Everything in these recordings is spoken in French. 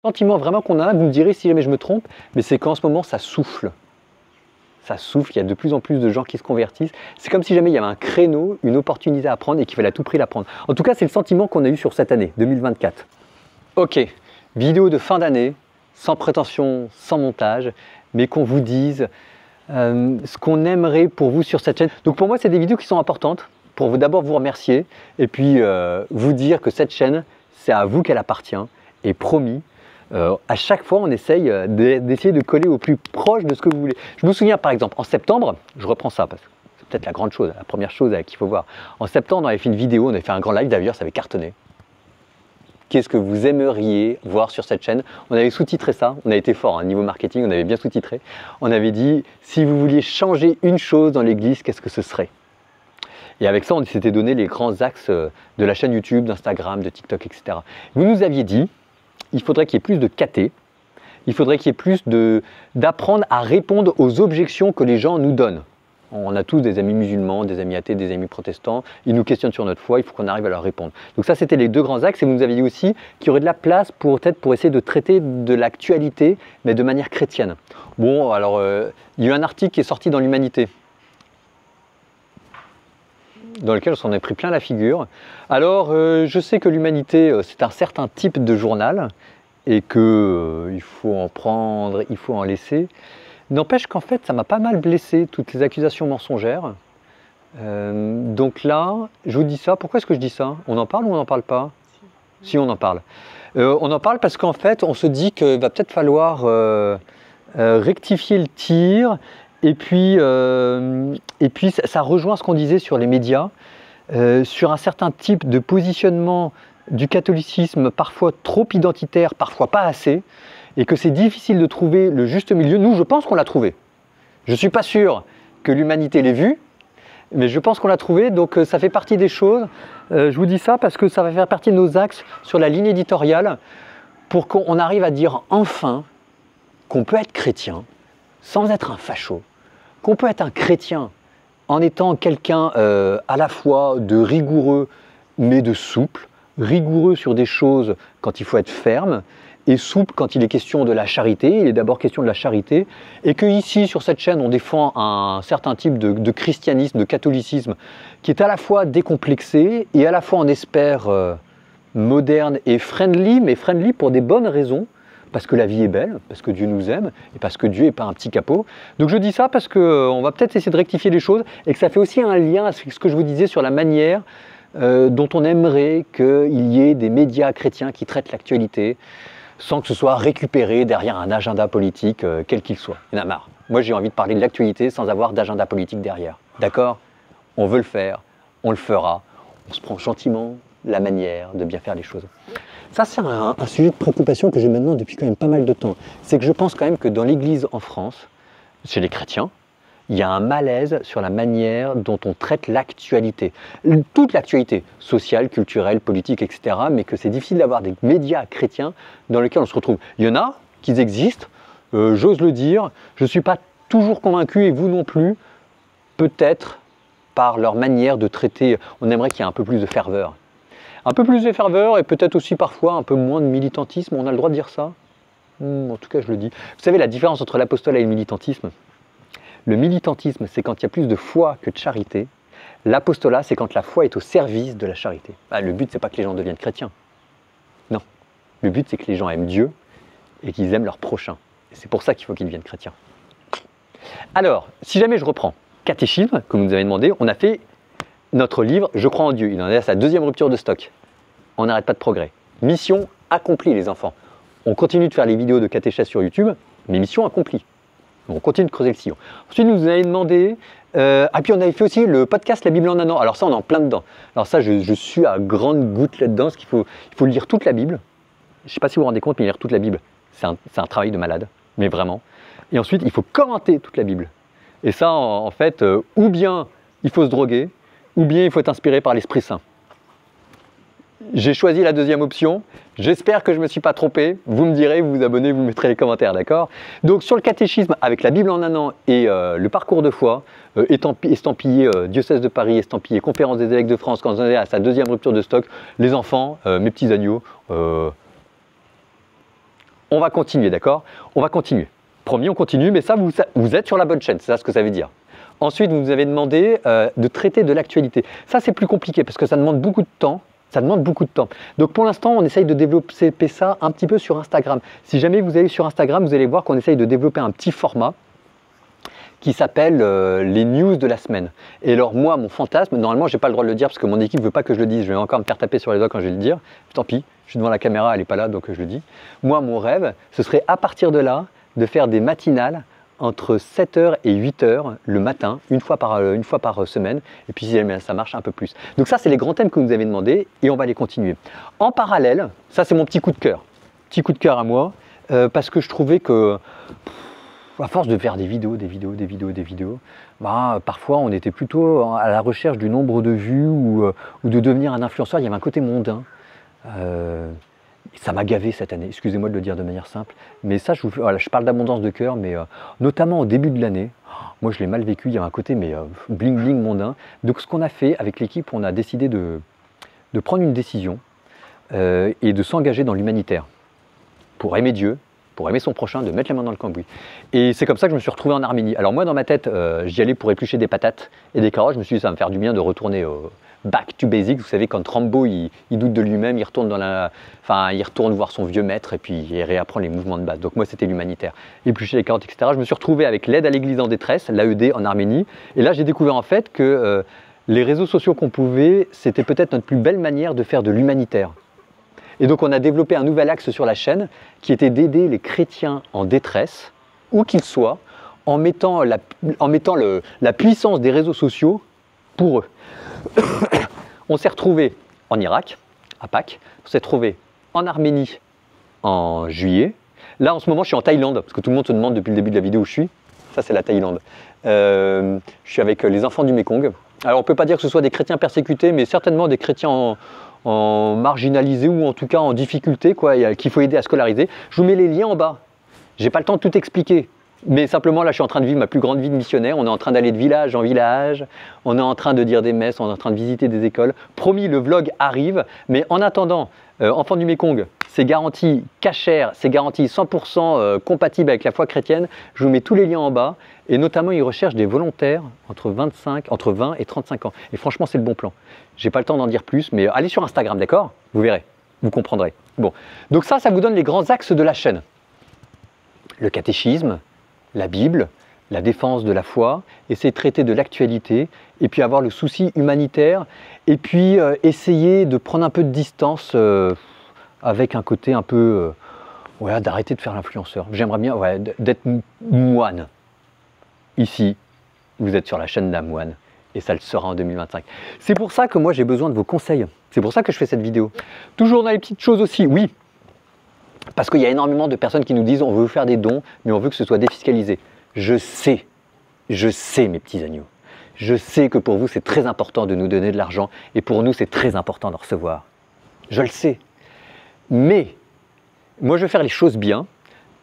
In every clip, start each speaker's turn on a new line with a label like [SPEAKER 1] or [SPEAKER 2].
[SPEAKER 1] Sentiment vraiment qu'on a, vous me direz si jamais je me trompe, mais c'est qu'en ce moment ça souffle. Ça souffle, il y a de plus en plus de gens qui se convertissent. C'est comme si jamais il y avait un créneau, une opportunité à prendre et qu'il fallait à tout prix la prendre. En tout cas, c'est le sentiment qu'on a eu sur cette année, 2024. Ok, vidéo de fin d'année, sans prétention, sans montage, mais qu'on vous dise ce qu'on aimerait pour vous sur cette chaîne. Donc pour moi, c'est des vidéos qui sont importantes, pour d'abord vous remercier, et puis vous dire que cette chaîne, c'est à vous qu'elle appartient, et promis, à chaque fois, on essaye d'essayer de coller au plus proche de ce que vous voulez. Je me souviens par exemple, en septembre, je reprends ça parce que c'est peut-être la grande chose, la première chose qu'il faut voir. En septembre, on avait fait une vidéo, on avait fait un grand live, d'ailleurs, ça avait cartonné. Qu'est-ce que vous aimeriez voir sur cette chaîne? On avait sous-titré ça, on a été fort, niveau marketing, on avait bien sous-titré. On avait dit, si vous vouliez changer une chose dans l'église, qu'est-ce que ce serait? Et avec ça, on s'était donné les grands axes de la chaîne YouTube, d'Instagram, de TikTok, etc. Vous nous aviez dit, il faudrait qu'il y ait plus de caté, il faudrait qu'il y ait plus d'apprendre à répondre aux objections que les gens nous donnent. On a tous des amis musulmans, des amis athées, des amis protestants, ils nous questionnent sur notre foi, il faut qu'on arrive à leur répondre. Donc ça, c'était les deux grands axes, et vous nous aviez dit aussi qu'il y aurait de la place peut-être pour essayer de traiter de l'actualité, mais de manière chrétienne. Bon, alors, il y a eu un article qui est sorti dans l'Humanité, dans lequel on s'en est pris plein la figure. Alors, je sais que l'Humanité, c'est un certain type de journal, et qu'il faut en prendre, il faut en laisser. N'empêche qu'en fait, ça m'a pas mal blessé, toutes les accusations mensongères. Donc là, je vous dis ça. Pourquoi est-ce que je dis ça? On en parle ou on n'en parle pas? Si, on en parle. On en parle parce qu'en fait, on se dit qu'il va peut-être falloir rectifier le tir. Et puis ça rejoint ce qu'on disait sur les médias, sur un certain type de positionnement du catholicisme, parfois trop identitaire, parfois pas assez, et que c'est difficile de trouver le juste milieu. Nous, je pense qu'on l'a trouvé. Je ne suis pas sûr que l'Humanité l'ait vu, mais je pense qu'on l'a trouvé, donc ça fait partie des choses. Je vous dis ça parce que ça va faire partie de nos axes sur la ligne éditoriale, pour qu'on arrive à dire enfin qu'on peut être chrétien sans être un facho, qu'on peut être un chrétien en étant quelqu'un à la fois de rigoureux mais de souple, rigoureux sur des choses quand il faut être ferme, et souple quand il est question de la charité. Il est d'abord question de la charité, et que ici sur cette chaîne on défend un certain type de christianisme, de catholicisme qui est à la fois décomplexé et à la fois on espère moderne et friendly, mais friendly pour des bonnes raisons, parce que la vie est belle, parce que Dieu nous aime, et parce que Dieu n'est pas un petit capot. Donc je dis ça parce qu'on va peut-être essayer de rectifier les choses, et que ça fait aussi un lien à ce que je vous disais sur la manière dont on aimerait qu'il y ait des médias chrétiens qui traitent l'actualité, sans que ce soit récupéré derrière un agenda politique, quel qu'il soit. Il y en a marre. Moi j'ai envie de parler de l'actualité sans avoir d'agenda politique derrière. D'accord? On veut le faire, on le fera, on se prend gentiment la manière de bien faire les choses. Ça, c'est un sujet de préoccupation que j'ai maintenant depuis quand même pas mal de temps. C'est que je pense quand même que dans l'Église en France, chez les chrétiens, il y a un malaise sur la manière dont on traite l'actualité. Toute l'actualité, sociale, culturelle, politique, etc. Mais que c'est difficile d'avoir des médias chrétiens dans lesquels on se retrouve. Il y en a qui existent, j'ose le dire. Je ne suis pas toujours convaincu, et vous non plus, peut-être par leur manière de traiter. On aimerait qu'il y ait un peu plus de ferveur. Un peu plus de ferveur et peut-être aussi parfois un peu moins de militantisme, on a le droit de dire ça? En tout cas, je le dis. Vous savez la différence entre l'apostolat et le militantisme? Le militantisme, c'est quand il y a plus de foi que de charité. L'apostolat, c'est quand la foi est au service de la charité. Le but, c'est pas que les gens deviennent chrétiens. Non. Le but, c'est que les gens aiment Dieu et qu'ils aiment leur prochain. Et c'est pour ça qu'il faut qu'ils deviennent chrétiens. Alors, si jamais je reprends catéchisme, comme vous nous avez demandé, on a fait notre livre « Je crois en Dieu ». Il en est à sa deuxième rupture de stock. On n'arrête pas de progrès. Mission accomplie, les enfants. On continue de faire les vidéos de catéchèse sur YouTube, mais mission accomplie. On continue de creuser le sillon. Ensuite, nous avez demandé... puis on avait fait aussi le podcast La Bible en un an. Alors ça, on est en plein dedans. Alors ça, je suis à grande goutte là-dedans, parce qu'il faut lire toute la Bible. Je ne sais pas si vous vous rendez compte, mais lire toute la Bible, c'est un travail de malade, mais vraiment. Et ensuite, il faut commenter toute la Bible. Et ça, en fait, ou bien il faut se droguer, ou bien il faut être inspiré par l'Esprit Saint. J'ai choisi la deuxième option. J'espère que je ne me suis pas trompé. Vous me direz, vous vous abonnez, vous mettrez les commentaires, d'accord? Donc sur le catéchisme, avec la Bible en un an et le parcours de foi, estampillé diocèse de Paris, estampillé conférence des évêques de France, quand on est à sa deuxième rupture de stock, les enfants, mes petits agneaux, on va continuer, d'accord? On va continuer. Promis, on continue, mais ça, vous êtes sur la bonne chaîne, c'est ça ce que ça veut dire. Ensuite, vous nous avez demandé de traiter de l'actualité. Ça, c'est plus compliqué parce que ça demande beaucoup de temps. Ça demande beaucoup de temps. Donc pour l'instant, on essaye de développer ça un petit peu sur Instagram. Si jamais vous allez sur Instagram, vous allez voir qu'on essaye de développer un petit format qui s'appelle les news de la semaine. Et alors moi, mon fantasme, normalement, je n'ai pas le droit de le dire parce que mon équipe ne veut pas que je le dise. Je vais encore me faire taper sur les doigts quand je vais le dire. Tant pis, je suis devant la caméra, elle n'est pas là, donc je le dis. Moi, mon rêve, ce serait à partir de là, de faire des matinales entre 7h et 8h le matin, une fois par semaine, et puis si ça marche un peu plus. Donc ça, c'est les grands thèmes que vous nous avez demandé, et on va les continuer. En parallèle, ça c'est mon petit coup de cœur à moi, parce que je trouvais que, à force de faire des vidéos, bah, parfois on était plutôt à la recherche du nombre de vues ou de devenir un influenceur. Il y avait un côté mondain. Ça m'a gavé cette année, excusez-moi de le dire de manière simple, mais ça, je parle d'abondance de cœur, mais notamment au début de l'année, moi je l'ai mal vécu, il y avait un côté bling bling mondain. Donc ce qu'on a fait avec l'équipe, on a décidé de prendre une décision et de s'engager dans l'humanitaire pour aimer Dieu, pour aimer son prochain, de mettre les mains dans le cambouis. Et c'est comme ça que je me suis retrouvé en Arménie. Alors moi dans ma tête, j'y allais pour éplucher des patates et des carottes, je me suis dit ça va me faire du bien de retourner back to basics. Vous savez, quand Rambo il doute de lui-même, il retourne il retourne voir son vieux maître et puis il réapprend les mouvements de base. Donc moi c'était l'humanitaire, éplucher les carottes, etc. Je me suis retrouvé avec l'aide à l'église en détresse, l'AED en Arménie, et là j'ai découvert en fait que les réseaux sociaux qu'on pouvait, c'était peut-être notre plus belle manière de faire de l'humanitaire. Et donc on a développé un nouvel axe sur la chaîne qui était d'aider les chrétiens en détresse, où qu'ils soient, en mettant la puissance des réseaux sociaux pour eux. On s'est retrouvé en Irak, à Pâques, on s'est retrouvé en Arménie en juillet. Là, en ce moment, je suis en Thaïlande, parce que tout le monde se demande depuis le début de la vidéo où je suis. Ça, c'est la Thaïlande. Je suis avec les enfants du Mékong. Alors, on ne peut pas dire que ce soit des chrétiens persécutés, mais certainement des chrétiens en marginalisés ou en tout cas en difficulté, qu'il faut aider à scolariser. Je vous mets les liens en bas. Je n'ai pas le temps de tout expliquer. Mais simplement, là, je suis en train de vivre ma plus grande vie de missionnaire. On est en train d'aller de village en village. On est en train de dire des messes. On est en train de visiter des écoles. Promis, le vlog arrive. Mais en attendant, Enfants du Mékong, c'est garanti cachère, c'est garanti 100% compatible avec la foi chrétienne. Je vous mets tous les liens en bas. Et notamment, ils recherchent des volontaires entre 20 et 35 ans. Et franchement, c'est le bon plan. Je n'ai pas le temps d'en dire plus, mais allez sur Instagram, d'accord? Vous verrez, vous comprendrez. Bon, donc ça vous donne les grands axes de la chaîne. Le catéchisme, la Bible, la défense de la foi, essayer de traiter de l'actualité, et puis avoir le souci humanitaire, et puis essayer de prendre un peu de distance avec un côté un peu, d'arrêter de faire l'influenceur. J'aimerais bien d'être moine. Ici, vous êtes sur la chaîne d'un moine, et ça le sera en 2025. C'est pour ça que moi j'ai besoin de vos conseils, c'est pour ça que je fais cette vidéo. Toujours dans les petites choses aussi, oui. Parce qu'il y a énormément de personnes qui nous disent on veut vous faire des dons, mais on veut que ce soit défiscalisé. Je sais mes petits agneaux. Je sais que pour vous c'est très important de nous donner de l'argent et pour nous c'est très important de recevoir. Je le sais. Mais moi je veux faire les choses bien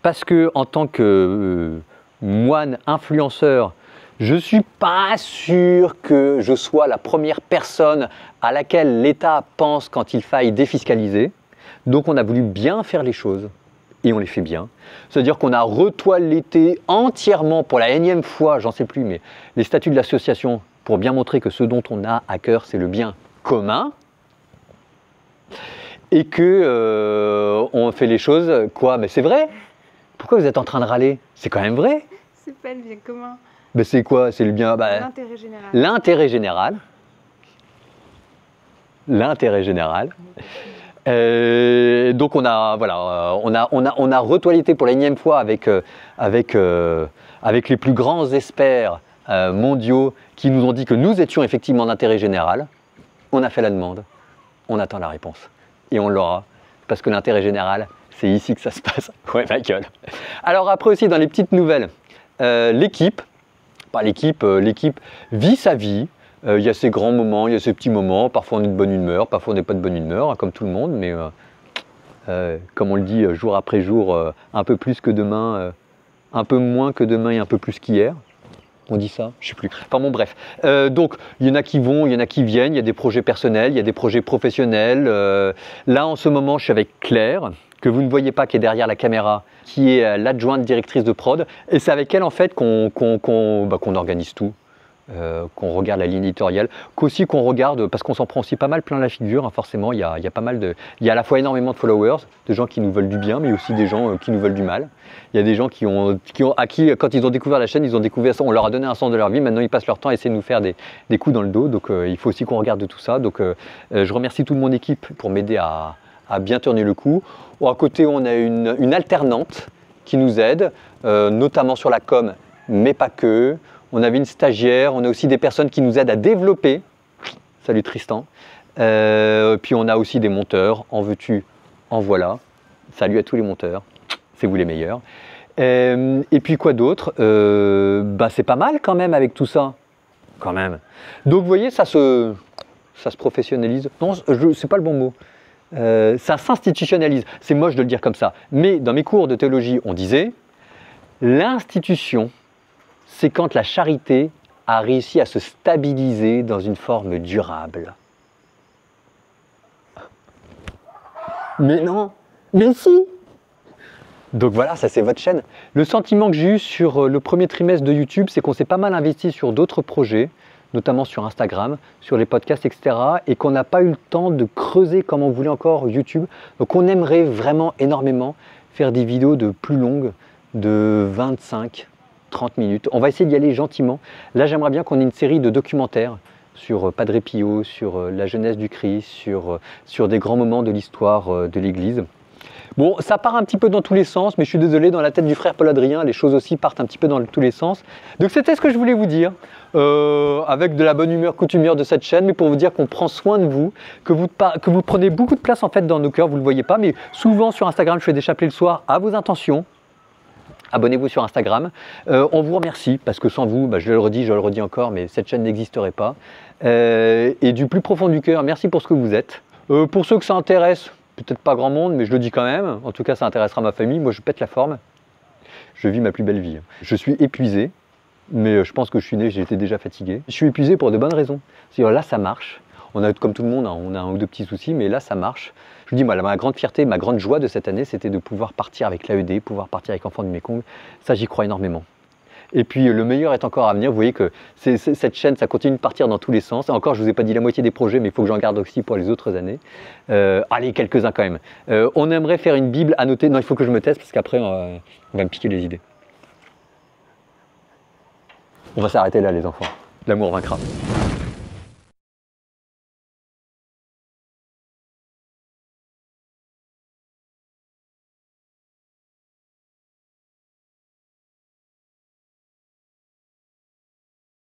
[SPEAKER 1] parce que en tant que moine influenceur, je ne suis pas sûr que je sois la première personne à laquelle l'État pense quand il faille défiscaliser. Donc on a voulu bien faire les choses, et on les fait bien. C'est-à-dire qu'on a retoiletté entièrement, pour la énième fois, j'en sais plus, mais les statuts de l'association, pour bien montrer que ce dont on a à cœur, c'est le bien commun, et que on fait les choses, mais c'est vrai. Pourquoi vous êtes en train de râler? C'est quand même vrai.
[SPEAKER 2] C'est pas le bien commun.
[SPEAKER 1] Mais c'est quoi? C'est le bien...
[SPEAKER 2] l'intérêt général.
[SPEAKER 1] L'intérêt général. L'intérêt général. Donc on a retoiletté pour l'énième fois avec les plus grands experts mondiaux qui nous ont dit que nous étions effectivement d'intérêt général. On a fait la demande, on attend la réponse et on l'aura parce que l'intérêt général, c'est ici que ça se passe. Ouais, ma gueule. Alors après aussi dans les petites nouvelles, l'équipe vit sa vie. Il y a ses grands moments, il y a ses petits moments. Parfois on est de bonne humeur, parfois on n'est pas de bonne humeur, comme tout le monde. Mais comme on le dit jour après jour, un peu plus que demain, un peu moins que demain et un peu plus qu'hier. On dit ça? Je ne sais plus. Enfin bon, bref. Donc, il y en a qui vont, il y en a qui viennent. Il y a des projets personnels, il y a des projets professionnels. Là, en ce moment, je suis avec Claire. que vous ne voyez pas, qui est derrière la caméra, qui est l'adjointe directrice de prod. Et c'est avec elle en fait qu'on organise tout. Qu'on regarde la ligne éditoriale, qu'aussi qu'on regarde, parce qu'on s'en prend aussi pas mal plein la figure, hein, forcément, il y a pas mal il y a à la fois énormément de followers, de gens qui nous veulent du bien, mais aussi des gens qui nous veulent du mal. Il y a des gens à qui, quand ils ont découvert la chaîne, ils ont découvert ça, on leur a donné un sens de leur vie, maintenant ils passent leur temps à essayer de nous faire des coups dans le dos, donc il faut aussi qu'on regarde tout ça. Donc je remercie toute mon équipe pour m'aider à bien tourner le coup. À côté, on a une alternante qui nous aide, notamment sur la com, mais pas que. On avait une stagiaire, on a aussi des personnes qui nous aident à développer. Salut Tristan. Puis on a aussi des monteurs, en veux-tu, en voilà. Salut à tous les monteurs, c'est vous les meilleurs. Et puis quoi d'autre, c'est pas mal quand même avec tout ça. Quand même. Donc vous voyez, ça se professionnalise. Non, c'est pas le bon mot. Ça s'institutionnalise. C'est moche de le dire comme ça. Mais dans mes cours de théologie, on disait l'institution, c'est quand la charité a réussi à se stabiliser dans une forme durable. Mais non, mais si! Donc voilà, ça c'est votre chaîne. Le sentiment que j'ai eu sur le premier trimestre de YouTube, c'est qu'on s'est pas mal investi sur d'autres projets, notamment sur Instagram, sur les podcasts, etc. Et qu'on n'a pas eu le temps de creuser comme on voulait encore YouTube. Donc on aimerait vraiment énormément faire des vidéos de plus longues, de 25, 30 minutes. On va essayer d'y aller gentiment. Là, j'aimerais bien qu'on ait une série de documentaires sur Padre Pio, sur la jeunesse du Christ, sur des grands moments de l'histoire de l'Église. Bon, ça part un petit peu dans tous les sens, mais je suis désolé, dans la tête du frère Paul Adrien, les choses aussi partent un petit peu dans tous les sens. Donc c'était ce que je voulais vous dire, avec de la bonne humeur coutumière de cette chaîne, mais pour vous dire qu'on prend soin de vous, que vous prenez beaucoup de place en fait dans nos cœurs, vous ne le voyez pas, mais souvent sur Instagram, je fais des chapelets le soir à vos intentions. Abonnez-vous sur Instagram. On vous remercie parce que sans vous, je le redis encore, mais cette chaîne n'existerait pas. Et du plus profond du cœur, merci pour ce que vous êtes. Pour ceux que ça intéresse, peut-être pas grand monde, mais je le dis quand même. En tout cas, ça intéressera ma famille. Moi, je pète la forme. Je vis ma plus belle vie. Je suis épuisé, mais je pense que je suis né, j'étais déjà fatigué. Je suis épuisé pour de bonnes raisons. C'est-à-dire là, ça marche. On a, comme tout le monde, on a un ou deux petits soucis, mais là, ça marche. Je vous dis, moi, ma grande fierté, ma grande joie de cette année, c'était de pouvoir partir avec l'AED, pouvoir partir avec Enfants du Mékong. Ça, j'y crois énormément. Et puis, le meilleur est encore à venir. Vous voyez que cette chaîne, ça continue de partir dans tous les sens. Et encore, je ne vous ai pas dit la moitié des projets, mais il faut que j'en garde aussi pour les autres années. Allez, quelques-uns quand même. On aimerait faire une Bible annotée. Non, il faut que je me teste parce qu'après, on va me piquer les idées. On va s'arrêter là, les enfants. L'amour vaincra.